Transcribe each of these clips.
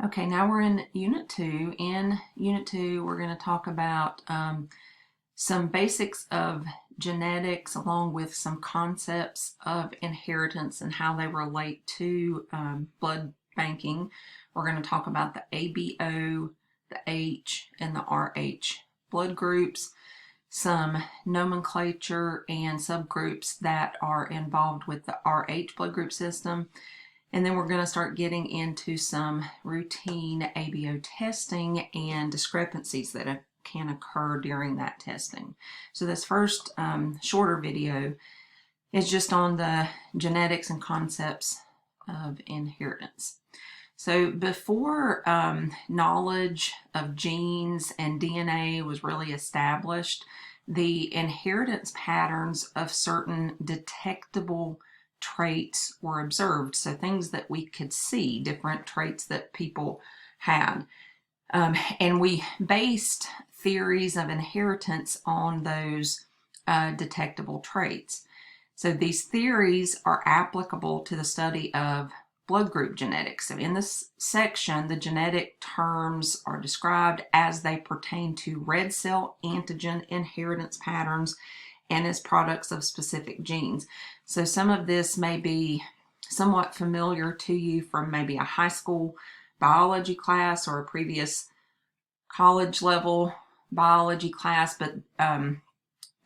Okay, now we're in Unit 2. In Unit 2, we're going to talk about some basics of genetics along with some concepts of inheritance and how they relate to blood banking. We're going to talk about the ABO, the H, and the RH blood groups, some nomenclature and subgroups that are involved with the RH blood group system. And then we're going to start getting into some routine ABO testing and discrepancies that can occur during that testing. So this first shorter video is just on the genetics and concepts of inheritance. So before knowledge of genes and DNA was really established, the inheritance patterns of certain detectable traits were observed. So things that we could see, different traits that people had. And we based theories of inheritance on those detectable traits. So these theories are applicable to the study of blood group genetics. So in this section, the genetic terms are described as they pertain to red cell antigen inheritance patterns and as products of specific genes. So some of this may be somewhat familiar to you from maybe a high school biology class or a previous college level biology class, but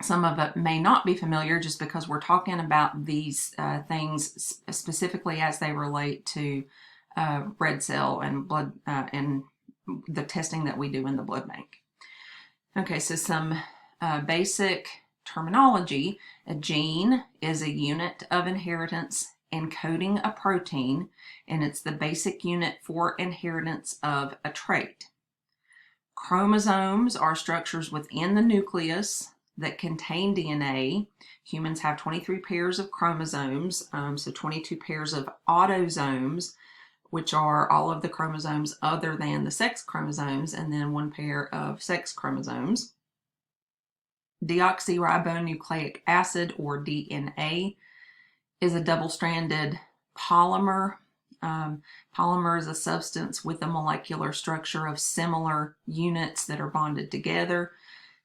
some of it may not be familiar just because we're talking about these things specifically as they relate to red cell and blood and the testing that we do in the blood bank. Okay, so some basic terminology. A gene is a unit of inheritance encoding a protein, and it's the basic unit for inheritance of a trait. Chromosomes are structures within the nucleus that contain DNA. Humans have 23 pairs of chromosomes, so 22 pairs of autosomes, which are all of the chromosomes other than the sex chromosomes, and then one pair of sex chromosomes. Deoxyribonucleic acid, or DNA, is a double-stranded polymer. Polymer is a substance with a molecular structure of similar units that are bonded together.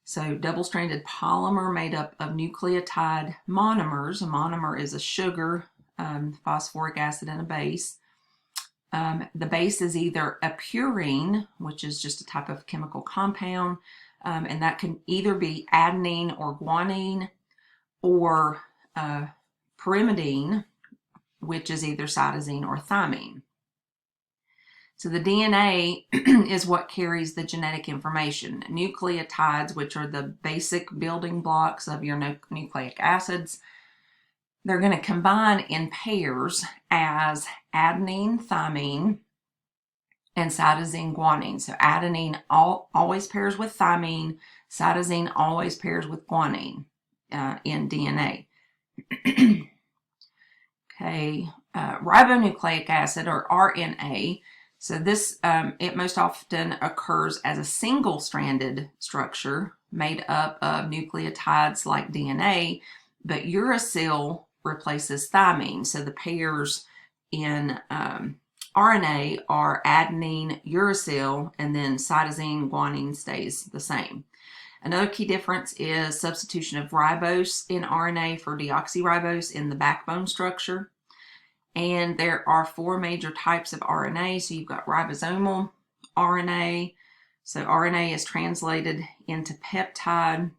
So double-stranded polymer made up of nucleotide monomers. A monomer is a sugar, phosphoric acid, and a base. The base is either a purine, which is just a type of chemical compound, and that can either be adenine or guanine, or pyrimidine, which is either cytosine or thymine. So the DNA is what carries the genetic information. Nucleotides, which are the basic building blocks of your nucleic acids, they're going to combine in pairs as adenine, thymine, and cytosine, guanine. So adenine always pairs with thymine, cytosine always pairs with guanine in DNA. Okay, ribonucleic acid, or RNA. So this, it most often occurs as a single-stranded structure made up of nucleotides like DNA, but uracil replaces thymine. So the pairs in RNA are adenine, uracil, and then cytosine, guanine stays the same. Another key difference is substitution of ribose in RNA for deoxyribose in the backbone structure. And there are 4 major types of RNA. So you've got ribosomal RNA. So RNA is translated into peptide.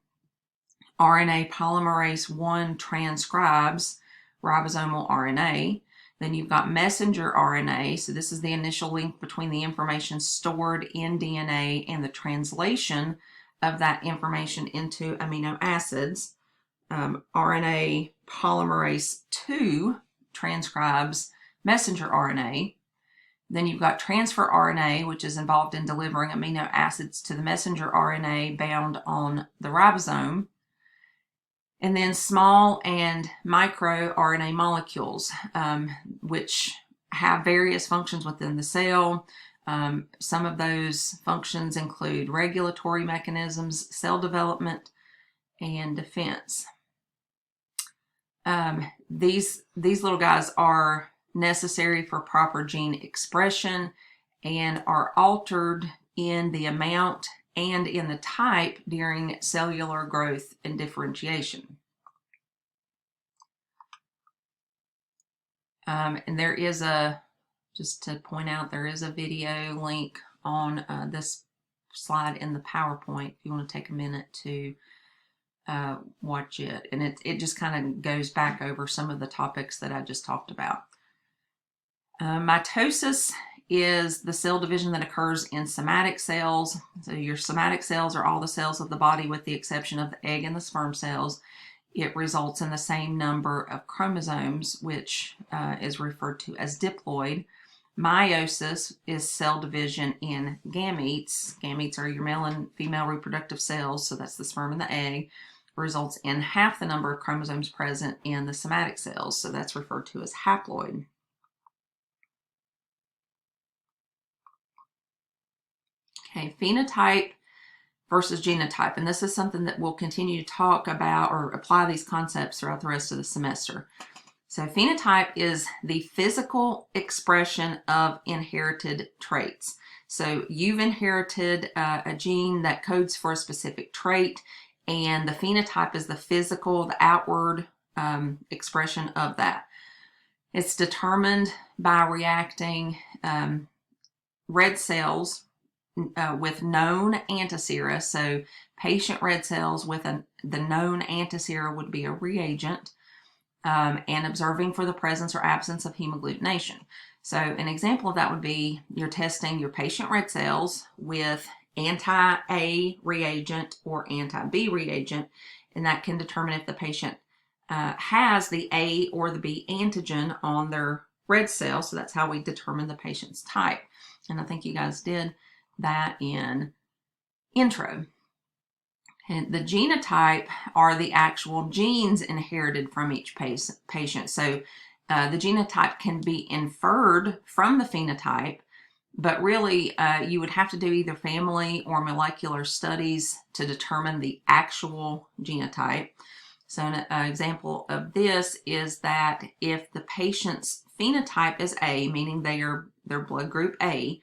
RNA polymerase 1 transcribes ribosomal RNA. Then you've got messenger RNA. So this is the initial link between the information stored in DNA and the translation of that information into amino acids. RNA polymerase 2 transcribes messenger RNA. Then you've got transfer RNA, which is involved in delivering amino acids to the messenger RNA bound on the ribosome. And then small and micro RNA molecules, which have various functions within the cell. Some of those functions include regulatory mechanisms, cell development, and defense. These little guys are necessary for proper gene expression and are altered in the amount and in the type during cellular growth and differentiation. And there is just to point out, there is a video link on this slide in the PowerPoint if you want to take a minute to watch it. And it just kind of goes back over some of the topics that I just talked about. Mitosis is the cell division that occurs in somatic cells. So your somatic cells are all the cells of the body with the exception of the egg and the sperm cells. It results in the same number of chromosomes, which is referred to as diploid. Meiosis is cell division in gametes. Gametes are your male and female reproductive cells, so that's the sperm and the egg. Results in half the number of chromosomes present in the somatic cells, so that's referred to as haploid. Okay, phenotype versus genotype, and this is something that we'll continue to talk about or apply these concepts throughout the rest of the semester. So phenotype is the physical expression of inherited traits. So you've inherited a gene that codes for a specific trait, and the phenotype is the physical, the outward expression of that. It's determined by reacting red cells with known antisera. So patient red cells with the known antisera would be a reagent, and observing for the presence or absence of hemagglutination. So an example of that would be you're testing your patient red cells with anti-A reagent or anti-B reagent, and that can determine if the patient has the A or the B antigen on their red cell. So that's how we determine the patient's type. And I think you guys did that in intro. And the genotype are the actual genes inherited from each patient. So the genotype can be inferred from the phenotype, but really you would have to do either family or molecular studies to determine the actual genotype. So an example of this is that if the patient's phenotype is A, meaning their blood group A,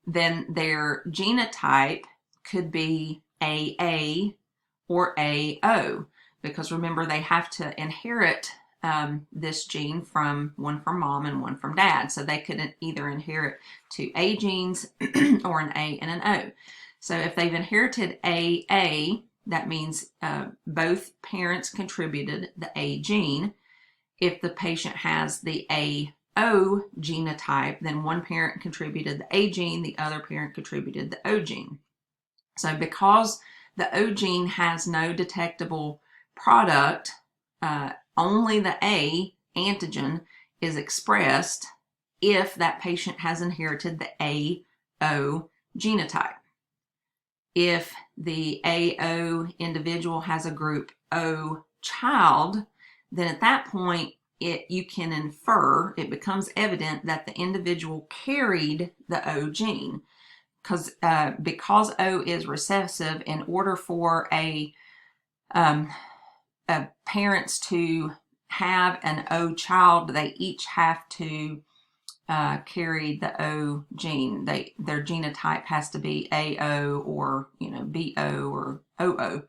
then their genotype could be AA or AO, because remember they have to inherit this gene from one from mom and one from dad. So they could either inherit two A genes or an A and an O. So if they've inherited AA, that means both parents contributed the A gene. If the patient has the AO genotype, then one parent contributed the A gene, the other parent contributed the O gene. So because the O gene has no detectable product, only the A antigen is expressed if that patient has inherited the AO genotype. If the AO individual has a group O child, then at that point you can infer, it becomes evident that the individual carried the O gene. Because O is recessive, in order for parents to have an O child, they each have to carry the O gene. Their genotype has to be AO or BO or OO.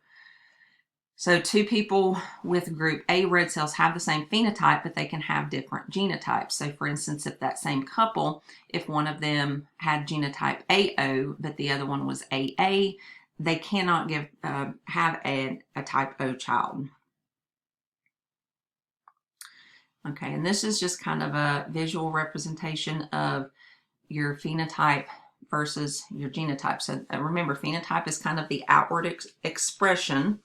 So two people with group A red cells have the same phenotype, but they can have different genotypes. So for instance, if that same couple, if one of them had genotype AO, but the other one was AA, they cannot have a type O child. Okay, and this is just kind of a visual representation of your phenotype versus your genotype. So remember, phenotype is kind of the outward expression.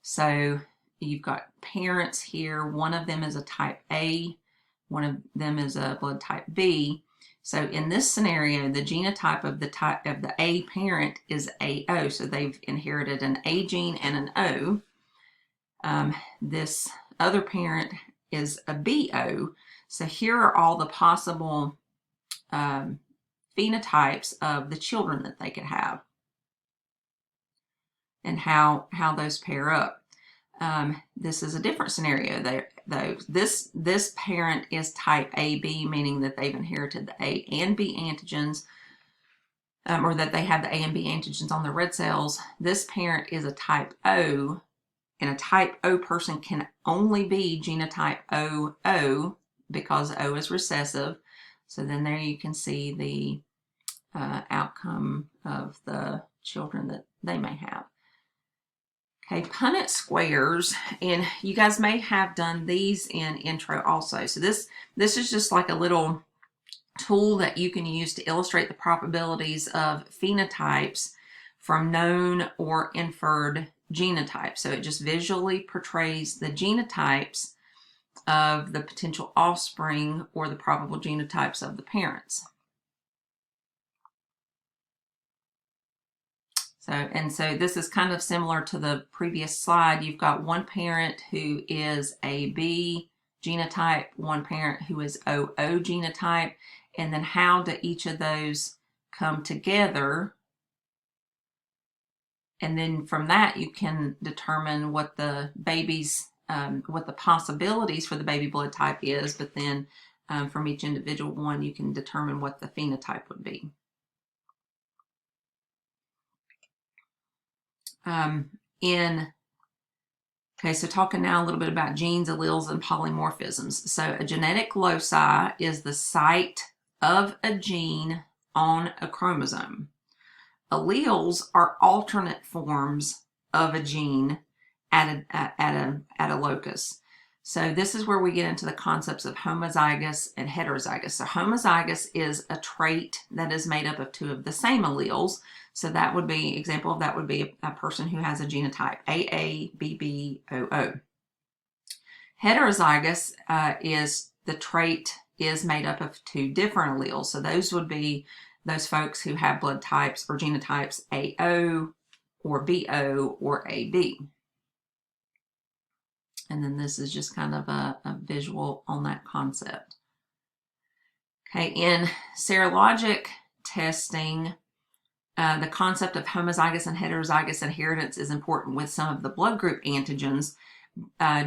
So you've got parents here. One of them is a type A, one of them is a blood type B. So in this scenario, the genotype of the A parent is AO. So they've inherited an A gene and an O. This other parent is a BO. So here are all the possible phenotypes of the children that they could have and how those pair up. This is a different scenario though. This parent is type AB, meaning that they've inherited the A and B antigens. or that they have the A and B antigens on their red cells, this parent is a type O, and a type O person can only be genotype OO because O is recessive. So then there you can see the outcome of the children that they may have. Okay, Punnett squares, and you guys may have done these in intro also. So this is just like a little tool that you can use to illustrate the probabilities of phenotypes from known or inferred genotypes. So it just visually portrays the genotypes of the potential offspring or the probable genotypes of the parents. So this is kind of similar to the previous slide. You've got one parent who is a B genotype, one parent who is OO genotype, and then how do each of those come together? And then from that, you can determine what the baby's, what the possibilities for the baby blood type is, but then from each individual one, you can determine what the phenotype would be. Okay, so talking now a little bit about genes, alleles, and polymorphisms. So a genetic loci is the site of a gene on a chromosome. Alleles are alternate forms of a gene at a locus. So this is where we get into the concepts of homozygous and heterozygous. So homozygous is a trait that is made up of two of the same alleles. So that would be, example of that would be a person who has a genotype AA, BB, OO. Heterozygous is the trait is made up of two different alleles. So those would be those folks who have blood types or genotypes AO or BO or AB. And then this is just kind of a visual on that concept. Okay, in serologic testing, the concept of homozygous and heterozygous inheritance is important with some of the blood group antigens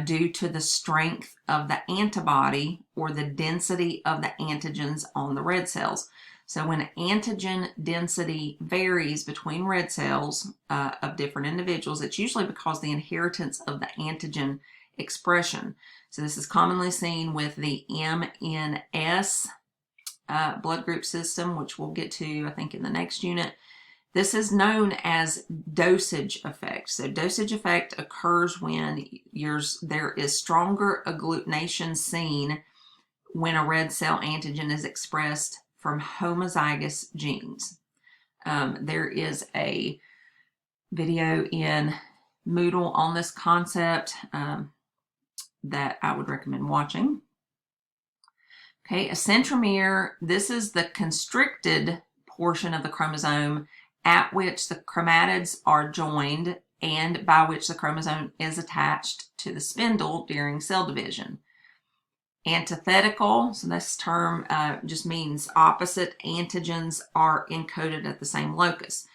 due to the strength of the antibody or the density of the antigens on the red cells. So when antigen density varies between red cells of different individuals, it's usually because the inheritance of the antigen expression. So this is commonly seen with the MNS blood group system, which we'll get to, I think, in the next unit. This is known as dosage effect. So dosage effect occurs when there is stronger agglutination seen when a red cell antigen is expressed from homozygous genes. There is a video in Moodle on this concept that I would recommend watching. Okay, a centromere, this is the constricted portion of the chromosome at which the chromatids are joined and by which the chromosome is attached to the spindle during cell division. Antithetical, so this term just means opposite antigens are encoded at the same locus.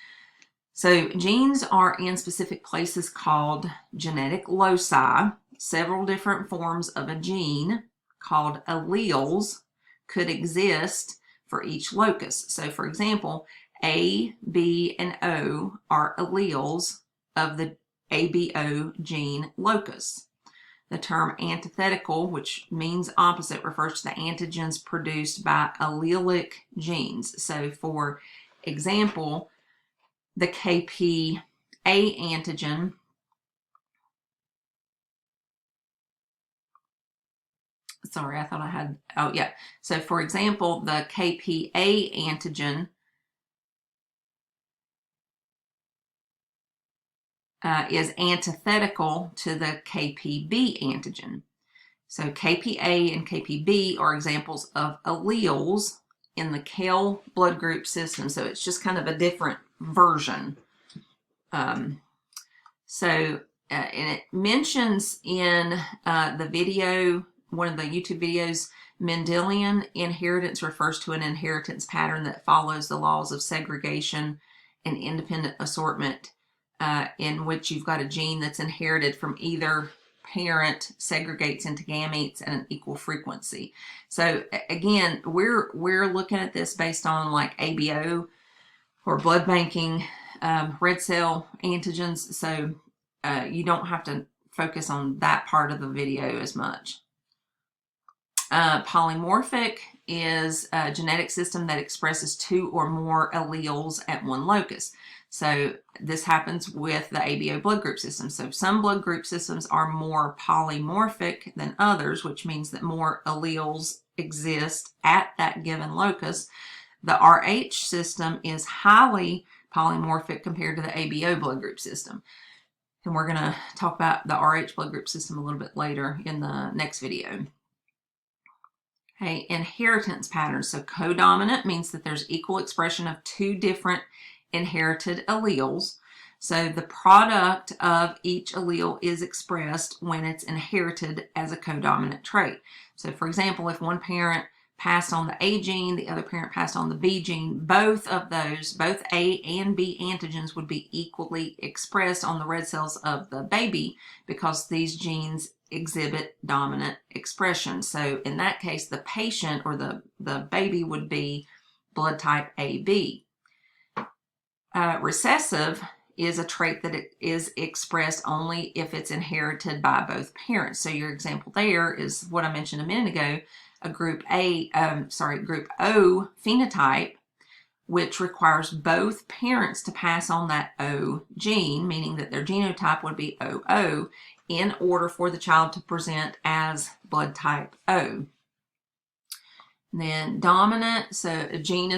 So genes are in specific places called genetic loci. Several different forms of a gene called alleles could exist for each locus. So for example, A, B, and O are alleles of the ABO gene locus. The term antithetical, which means opposite, refers to the antigens produced by allelic genes. So for example, the KPA antigen sorry, I thought I had, oh yeah. So for example, the KPA antigen is antithetical to the KPB antigen. So KPA and KPB are examples of alleles in the KEL blood group system. So it's just kind of a different version. And it mentions in the video, one of the YouTube videos, Mendelian inheritance refers to an inheritance pattern that follows the laws of segregation and independent assortment, in which you've got a gene that's inherited from either parent segregates into gametes at an equal frequency. So again, we're looking at this based on like ABO, or blood banking red cell antigens. So you don't have to focus on that part of the video as much. Polymorphic is a genetic system that expresses 2 or more alleles at one locus. So this happens with the ABO blood group system. So some blood group systems are more polymorphic than others, which means that more alleles exist at that given locus. The RH system is highly polymorphic compared to the ABO blood group system. And we're going to talk about the RH blood group system a little bit later in the next video. Okay, inheritance patterns. So codominant means that there's equal expression of 2 different inherited alleles. So the product of each allele is expressed when it's inherited as a codominant trait. So for example, if one parent passed on the A gene, the other parent passed on the B gene, both of those, both A and B antigens would be equally expressed on the red cells of the baby because these genes exhibit dominant expression. So in that case, the patient or the baby would be blood type AB. Recessive is a trait that it is expressed only if it's inherited by both parents. So your example there is what I mentioned a minute ago, a group O phenotype, which requires both parents to pass on that O gene, meaning that their genotype would be OO, in order for the child to present as blood type O. And then dominant, so a gene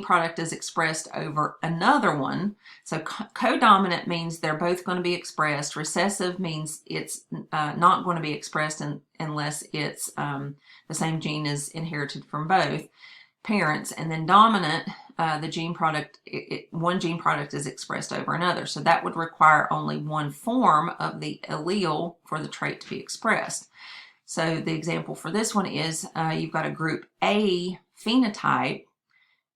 product is expressed over another one. So codominant means they're both going to be expressed. Recessive means it's not going to be expressed unless it's the same gene is inherited from both parents. And then dominant, the gene product, one gene product is expressed over another. So that would require only one form of the allele for the trait to be expressed. So the example for this one is you've got a group A phenotype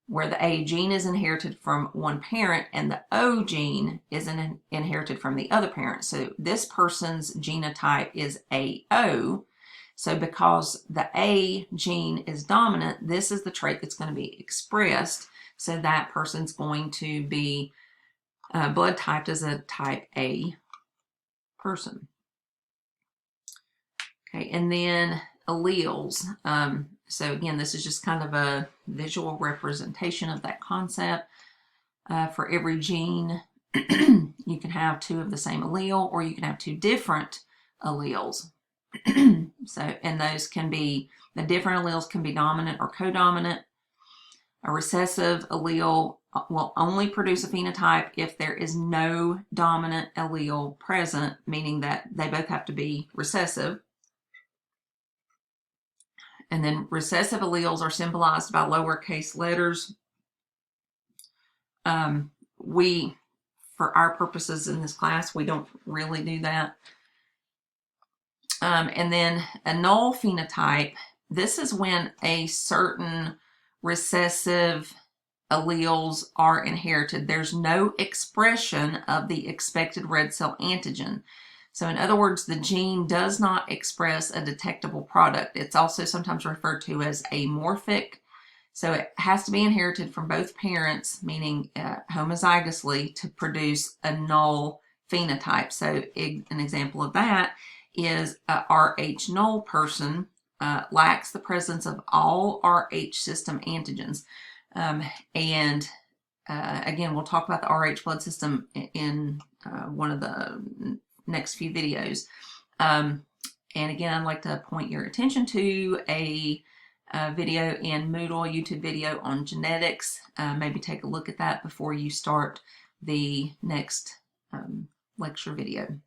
where the A gene is inherited from one parent and the O gene is inherited from the other parent. So this person's genotype is AO. So because the A gene is dominant, this is the trait that's going to be expressed. So that person's going to be blood typed as a type A person. Okay, and then alleles. So again, this is just kind of a visual representation of that concept. For every gene, you can have 2 of the same allele, or you can have 2 different alleles. So, and those can be, the different alleles can be dominant or codominant. A recessive allele will only produce a phenotype if there is no dominant allele present, meaning that they both have to be recessive. And then recessive alleles are symbolized by lowercase letters. For our purposes in this class, we don't really do that. And then a null phenotype, this is when a certain recessive alleles are inherited. There's no expression of the expected red cell antigen. So in other words, the gene does not express a detectable product. It's also sometimes referred to as amorphic. So it has to be inherited from both parents, meaning homozygously, to produce a null phenotype. So an example of that is a Rh null person lacks the presence of all Rh system antigens. Again, we'll talk about the Rh blood system in one of the next few videos. And again, I'd like to point your attention to a video in Moodle, YouTube video on genetics. Maybe take a look at that before you start the next lecture video.